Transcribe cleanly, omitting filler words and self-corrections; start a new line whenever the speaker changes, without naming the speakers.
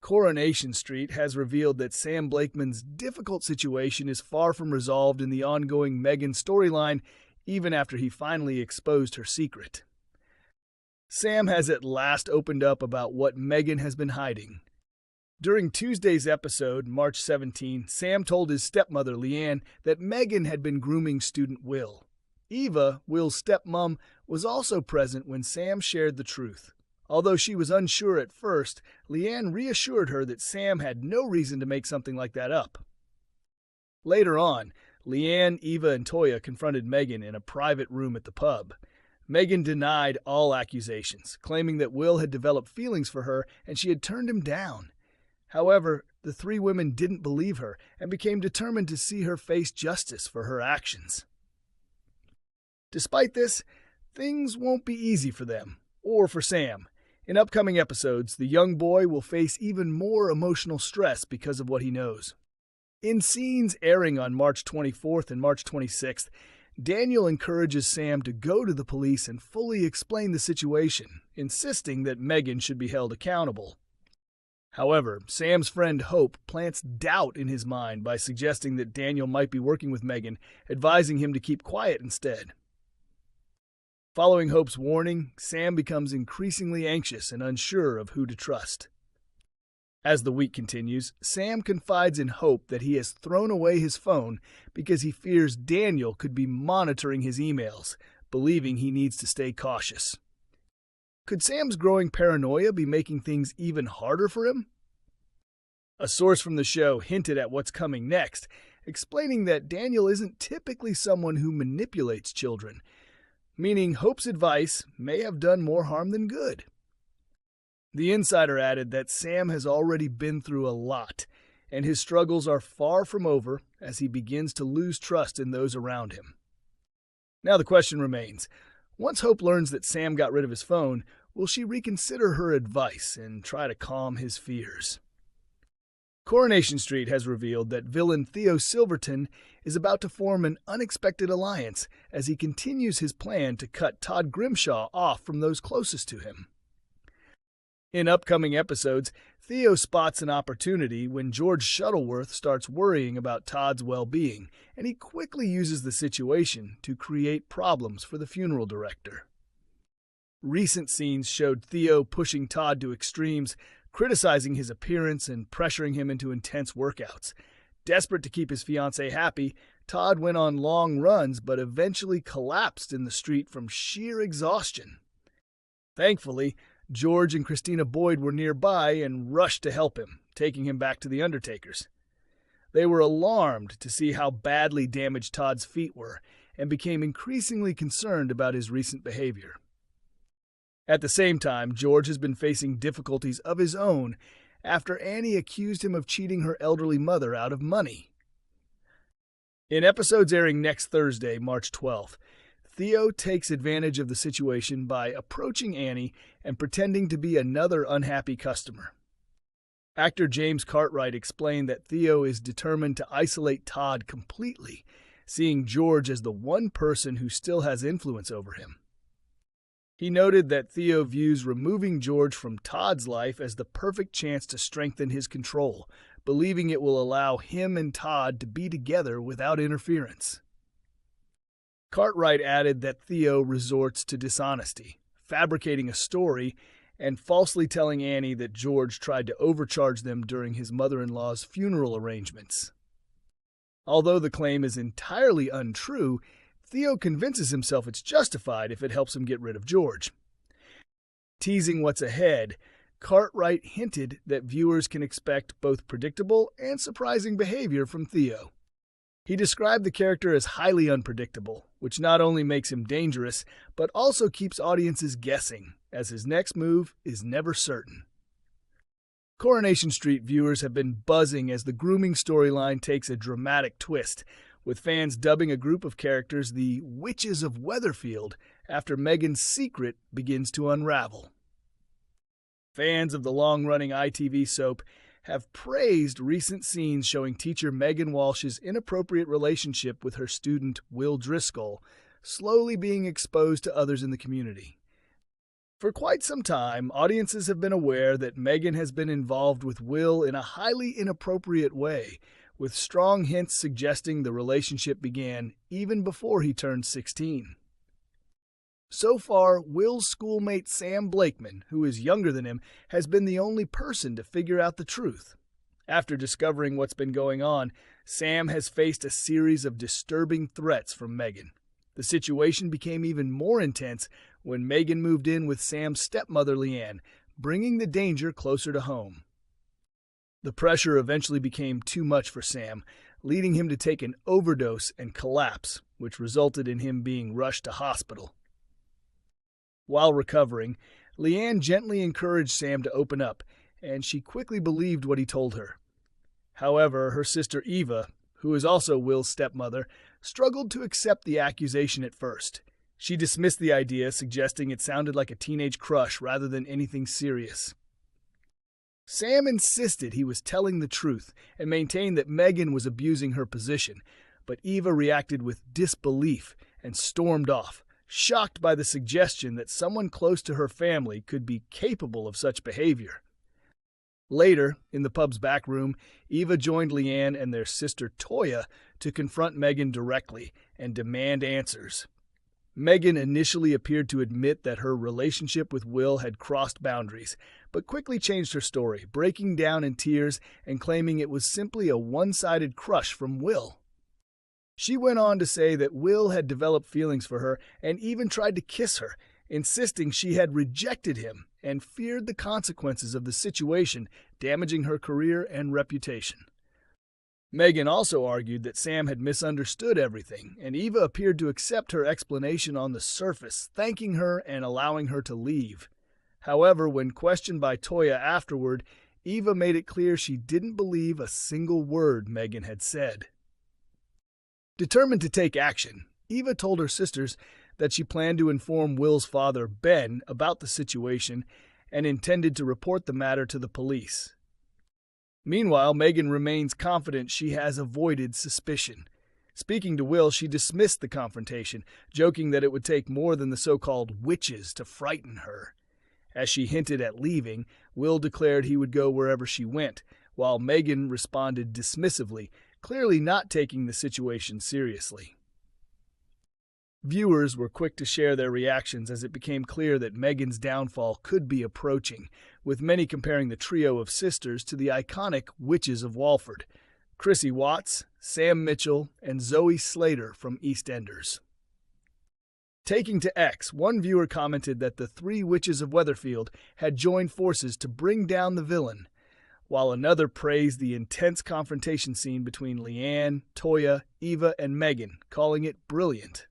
Coronation Street has revealed that Sam Blakeman's difficult situation is far from resolved in the ongoing Megan storyline, even after he finally exposed her secret. Sam has at last opened up about what Megan has been hiding. During Tuesday's episode, March 17, Sam told his stepmother, Leanne, that Megan had been grooming student Will. Eva, Will's stepmom, was also present when Sam shared the truth. Although she was unsure at first, Leanne reassured her that Sam had no reason to make something like that up. Later on, Leanne, Eva, and Toyah confronted Megan in a private room at the pub. Megan denied all accusations, claiming that Will had developed feelings for her and she had turned him down. However, the three women didn't believe her and became determined to see her face justice for her actions. Despite this, things won't be easy for them, or for Sam. In upcoming episodes, the young boy will face even more emotional stress because of what he knows. In scenes airing on March 24th and March 26th, Daniel encourages Sam to go to the police and fully explain the situation, insisting that Megan should be held accountable. However, Sam's friend Hope plants doubt in his mind by suggesting that Daniel might be working with Megan, advising him to keep quiet instead. Following Hope's warning, Sam becomes increasingly anxious and unsure of who to trust. As the week continues, Sam confides in Hope that he has thrown away his phone because he fears Daniel could be monitoring his emails, believing he needs to stay cautious. Could Sam's growing paranoia be making things even harder for him? A source from the show hinted at what's coming next, explaining that Daniel isn't typically someone who manipulates children, meaning Hope's advice may have done more harm than good. The insider added that Sam has already been through a lot, and his struggles are far from over as he begins to lose trust in those around him. Now the question remains, once Hope learns that Sam got rid of his phone, will she reconsider her advice and try to calm his fears? Coronation Street has revealed that villain Theo Silverton is about to form an unexpected alliance as he continues his plan to cut Todd Grimshaw off from those closest to him. In upcoming episodes, Theo spots an opportunity when George Shuttleworth starts worrying about Todd's well-being, and he quickly uses the situation to create problems for the funeral director. Recent scenes showed Theo pushing Todd to extremes, criticizing his appearance and pressuring him into intense workouts. Desperate to keep his fiancée happy, Todd went on long runs but eventually collapsed in the street from sheer exhaustion. Thankfully, George and Christina Boyd were nearby and rushed to help him, taking him back to the Undertakers. They were alarmed to see how badly damaged Todd's feet were and became increasingly concerned about his recent behavior. At the same time, George has been facing difficulties of his own after Annie accused him of cheating her elderly mother out of money. In episodes airing next Thursday, March 12th, Theo takes advantage of the situation by approaching Annie and pretending to be another unhappy customer. Actor James Cartwright explained that Theo is determined to isolate Todd completely, seeing George as the one person who still has influence over him. He noted that Theo views removing George from Todd's life as the perfect chance to strengthen his control, believing it will allow him and Todd to be together without interference. Cartwright added that Theo resorts to dishonesty, fabricating a story and falsely telling Annie that George tried to overcharge them during his mother-in-law's funeral arrangements. Although the claim is entirely untrue, Theo convinces himself it's justified if it helps him get rid of George. Teasing what's ahead, Cartwright hinted that viewers can expect both predictable and surprising behavior from Theo. He described the character as highly unpredictable, which not only makes him dangerous, but also keeps audiences guessing, as his next move is never certain. Coronation Street viewers have been buzzing as the grooming storyline takes a dramatic twist, with fans dubbing a group of characters the Witches of Weatherfield after Megan's secret begins to unravel. Fans of the long-running ITV soap have praised recent scenes showing teacher Megan Walsh's inappropriate relationship with her student Will Driscoll slowly being exposed to others in the community. For quite some time, audiences have been aware that Megan has been involved with Will in a highly inappropriate way, with strong hints suggesting the relationship began even before he turned 16. So far, Will's schoolmate Sam Blakeman, who is younger than him, has been the only person to figure out the truth. After discovering what's been going on, Sam has faced a series of disturbing threats from Megan. The situation became even more intense when Megan moved in with Sam's stepmother Leanne, bringing the danger closer to home. The pressure eventually became too much for Sam, leading him to take an overdose and collapse, which resulted in him being rushed to hospital. While recovering, Leanne gently encouraged Sam to open up, and she quickly believed what he told her. However, her sister Eva, who is also Will's stepmother, struggled to accept the accusation at first. She dismissed the idea, suggesting it sounded like a teenage crush rather than anything serious. Sam insisted he was telling the truth and maintained that Megan was abusing her position, but Eva reacted with disbelief and stormed off, shocked by the suggestion that someone close to her family could be capable of such behavior. Later, in the pub's back room, Eva joined Leanne and their sister Toyah to confront Megan directly and demand answers. Megan initially appeared to admit that her relationship with Will had crossed boundaries, but quickly changed her story, breaking down in tears and claiming it was simply a one-sided crush from Will. She went on to say that Will had developed feelings for her and even tried to kiss her, insisting she had rejected him and feared the consequences of the situation, damaging her career and reputation. Megan also argued that Sam had misunderstood everything, and Eva appeared to accept her explanation on the surface, thanking her and allowing her to leave. However, when questioned by Toyah afterward, Eva made it clear she didn't believe a single word Megan had said. Determined to take action, Eva told her sisters that she planned to inform Will's father, Ben, about the situation and intended to report the matter to the police. Meanwhile, Megan remains confident she has avoided suspicion. Speaking to Will, she dismissed the confrontation, joking that it would take more than the so-called witches to frighten her. As she hinted at leaving, Will declared he would go wherever she went, while Megan responded dismissively, clearly not taking the situation seriously. Viewers were quick to share their reactions as it became clear that Megan's downfall could be approaching, with many comparing the trio of sisters to the iconic Witches of Walford, Chrissy Watts, Sam Mitchell, and Zoe Slater from EastEnders. Taking to X, one viewer commented that the three Witches of Weatherfield had joined forces to bring down the villain, while another praised the intense confrontation scene between Leanne, Toyah, Eva, and Megan, calling it brilliant.